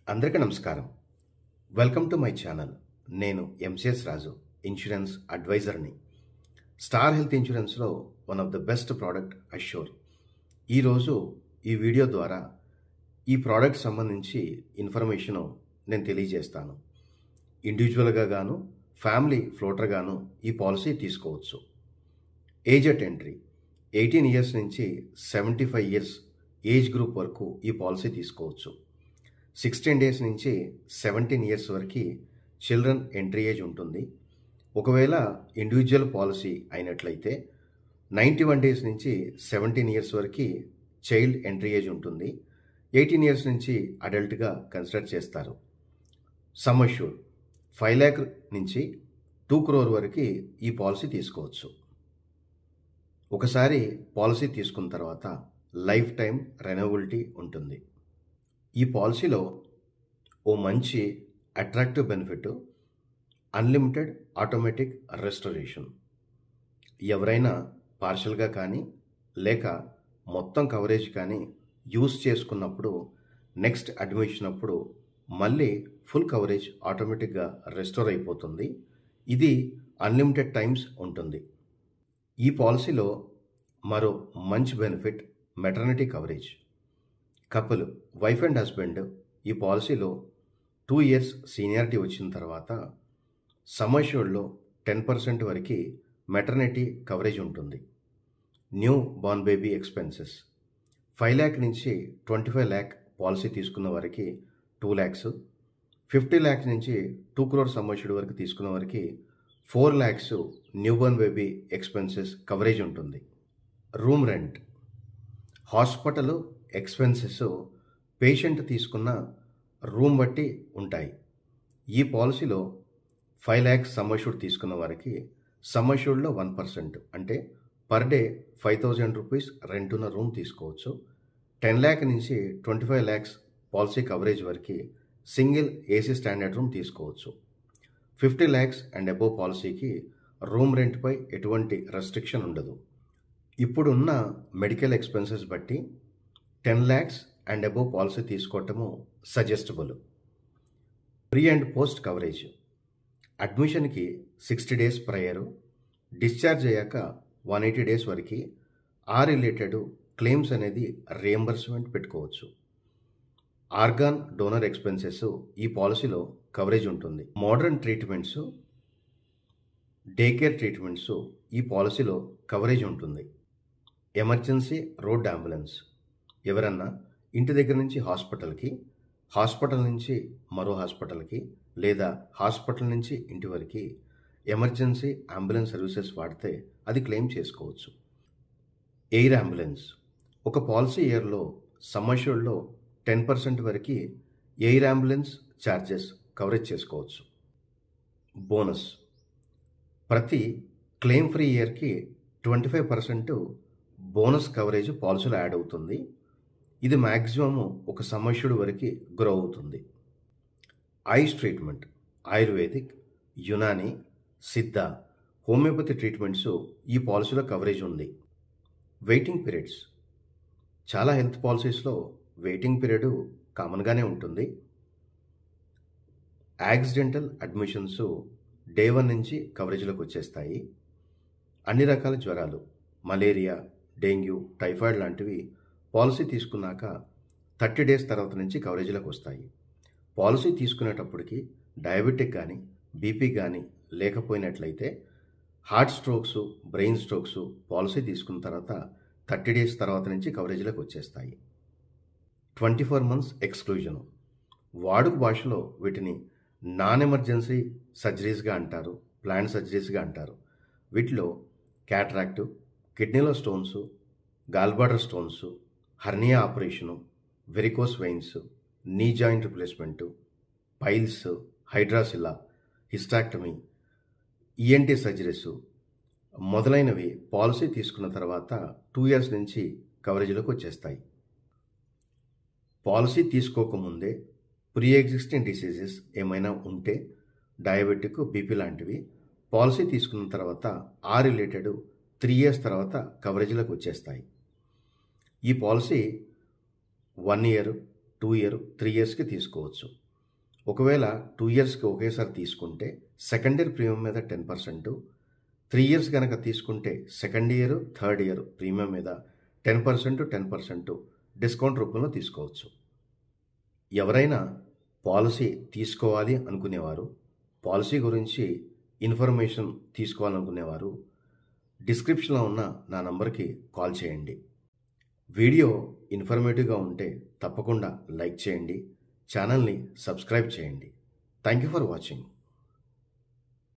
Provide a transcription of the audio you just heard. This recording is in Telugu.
అందరికీ నమస్కారం. Welcome to my channel. నేను ఎంసీఎస్ రాజు, ఇన్సూరెన్స్ అడ్వైజర్ని. స్టార్ హెల్త్ ఇన్సూరెన్స్లో one of the best product assure. ఈరోజు ఈ వీడియో ద్వారా ఈ ప్రోడక్ట్ సంబంధించి ఇన్ఫర్మేషను నేను తెలియజేస్తాను. ఇండివిజువల్గా గాను ఫ్యామిలీ ఫ్లోటర్ గాను ఈ పాలసీ తీసుకోవచ్చు. ఏజ్ అట్ ఎంట్రీ 18 ఇయర్స్ నుంచి 75 ఇయర్స్ ఏజ్ గ్రూప్ వరకు ఈ పాలసీ తీసుకోవచ్చు. 16 డేస్ నుంచి 17 ఇయర్స్ వరకు చిల్డ్రన్ ఎంట్రీ ఏజ్ ఉంటుంది. ఒకవేళ ఇండివిజువల్ పాలసీ అయినట్లయితే 91 డేస్ నుంచి 17 ఇయర్స్ వరకు చైల్డ్ ఎంట్రీ ఏజ్ ఉంటుంది. 18 ఇయర్స్ నుంచి అడల్ట్గా కన్సిడర్ చేస్తారు. సమ్ అష్యూర్డ్ 5 lakh నుంచి 2 crore వరకు ఈ పాలసీ తీసుకోవచ్చు. ఒకసారి పాలసీ తీసుకున్న తర్వాత లైఫ్ టైం రెన్యూవబిలిటీ ఉంటుంది. ఈ పాలసీలో ఓ మంచి attractive benefit unlimited automatic restoration. ఎవరైనా పార్షల్గా కానీ లేక మొత్తం కవరేజ్ కానీ యూజ్ చేసుకున్నప్పుడు నెక్స్ట్ అడ్మిషన్ అప్పుడు మళ్ళీ ఫుల్ కవరేజ్ ఆటోమేటిక్గా రెస్టోర్ అయిపోతుంది. ఇది అన్లిమిటెడ్ టైమ్స్ ఉంటుంది. ఈ పాలసీలో మరో మంచి benefit maternity coverage. Couple wife and husband ఈ పాలసీలో 2 years సీనియారిటీ వచ్చిన తర్వాత సమ్ అష్యూర్డ్లో 10% వరకు మెటర్నిటీ కవరేజ్ ఉంటుంది. New born baby expenses 5 lakh నుంచి 25 lakh పాలసీ తీసుకున్న వారికి 2 lakhs, 50 lakhs నుంచి 2 crore సమ్ అష్యూర్డ్ వరకు తీసుకున్న వారికి 4 lakhs new born baby expenses coverage ఉంటుంది. Room rent, hospital expenses patient తీసుకున్న రూమ్ బట్టి ఉంటాయి. ఈ పాలసీలో 5 lakhs సమ్ అష్యూర్డ్ తీసుకున్న వారికి సమ్ అష్యూర్డ్లో 1% అంటే పర్ డే 5,000 రూపీస్ రెంట్ ఉన్న రూమ్ తీసుకోవచ్చు. 10 lakh నుంచి 25 lakhs పాలసీ కవరేజ్ వరకు సింగిల్ ఏసీ స్టాండర్డ్ రూమ్ తీసుకోవచ్చు. 50 lakhs అండ్ అబోవ్ పాలసీకి రూమ్ రెంట్పై ఎటువంటి రెస్ట్రిక్షన్ ఉండదు. ఇప్పుడున్న మెడికల్ ఎక్స్పెన్సెస్ బట్టి 10 lakhs అండ్ అబోవ్ పాలసీ తీసుకోవటము suggestable. Pre and post coverage అడ్మిషన్కి 60 days ప్రయరు, డిశ్చార్జ్ అయ్యాక 180 days వరకు ఆ రిలేటెడ్ క్లెయిమ్స్ అనేది రియంబర్స్మెంట్ పెట్టుకోవచ్చు. ఆర్గాన్ డోనర్ ఎక్స్పెన్సెస్ ఈ పాలసీలో కవరేజ్ ఉంటుంది. Modern treatments, day care treatments ఈ పాలసీలో కవరేజ్ ఉంటుంది. ఎమర్జెన్సీ రోడ్ అంబులెన్స్, ఎవరన్నా ఇంటి దగ్గర నుంచి హాస్పిటల్కి, హాస్పిటల్ నుంచి మరో హాస్పిటల్కి లేదా హాస్పిటల్ నుంచి ఇంటి వరకు ఎమర్జెన్సీ అంబులెన్స్ సర్వీసెస్ వాడితే అది క్లెయిమ్ చేసుకోవచ్చు. ఎయిర్ అంబులెన్స్, ఒక పాలసీ ఇయర్లో సమ్ అష్యూర్డ్లో 10% వరకు ఎయిర్ అంబులెన్స్ ఛార్జెస్ కవరేజ్ చేసుకోవచ్చు. బోనస్, ప్రతి క్లెయిమ్ ఫ్రీ ఇయర్కి 25% బోనస్ కవరేజ్ పాలసీలో యాడ్ అవుతుంది. ఇది మ్యాక్సిమం ఒక సమ్ అష్యూర్డ్ వరకు గ్రో అవుతుంది. ఐస్ ట్రీట్మెంట్, ఆయుర్వేదిక్, యునాని, సిద్ధ, హోమియోపతి ట్రీట్మెంట్స్ ఈ పాలసీలో కవరేజ్ ఉంది. వెయిటింగ్ పీరియడ్స్, చాలా హెల్త్ పాలసీస్లో వెయిటింగ్ పీరియడ్ కామన్గానే ఉంటుంది. యాక్సిడెంటల్ అడ్మిషన్స్ డే 1 నుంచి కవరేజ్లోకి వచ్చేస్తాయి. అన్ని రకాల జ్వరాలు, మలేరియా, డెంగ్యూ, టైఫాయిడ్ లాంటివి పాలసీ తీసుకున్నాక 30 days తర్వాత నుంచి కవరేజ్లోకి వస్తాయి. పాలసీ తీసుకునేటప్పటికి డయాబెటిక్ కానీ బీపీ కానీ లేకపోయినట్లయితే heart strokes, brain strokes policy తీసుకున్న తర్వాత 30 days తర్వాత నుంచి కవరేజ్లోకి వచ్చేస్తాయి. 24 months ఎక్స్క్లూజన్, వాడుక భాషలో వీటిని నాన్ ఎమర్జెన్సీ సర్జరీస్గా అంటారు, ప్లాంట్ సర్జరీస్గా అంటారు. వీటిలో క్యాట్రాక్ట్, కిడ్నీలో stones, gallbladder stones, hernia operation, varicose veins, knee joint replacement, piles, హైడ్రాసిలా, హిస్టాక్టమీ, ఈఎన్టీ సర్జరీస్ మొదలైనవి పాలసీ తీసుకున్న తర్వాత 2 years నుంచి కవరేజ్లోకి వచ్చేస్తాయి. పాలసీ తీసుకోకముందే ప్రీ ఎగ్జిస్టింగ్ డిసీజెస్ ఏమైనా ఉంటే డయాబెటిక్, బీపీ లాంటివి పాలసీ తీసుకున్న తర్వాత ఆ రిలేటెడ్ 3 years తర్వాత కవరేజ్లోకి వచ్చేస్తాయి. ఈ పాలసీ 1 year, 2 ఇయర్ 3 ఇయర్స్కి తీసుకోవచ్చు. ఒకవేళ 2 ఇయర్స్కి ఒకేసారి తీసుకుంటే సెకండ్ ఇయర్ ప్రీమియం మీద 10%, 3 ఇయర్స్ కనుక తీసుకుంటే second year third year premium మీద 10% డిస్కౌంట్ రూపంలో తీసుకోవచ్చు. ఎవరైనా పాలసీ తీసుకోవాలి అనుకునేవారు, పాలసీ గురించి ఇన్ఫర్మేషన్ తీసుకోవాలనుకునేవారు డిస్క్రిప్షన్లో ఉన్న నా నంబర్కి కాల్ చేయండి. వీడియో ఇన్ఫర్మేటివ్గా ఉంటే తప్పకుండా లైక్ చేయండి, ఛానల్ని సబ్స్క్రైబ్ చేయండి. Thank you for watching.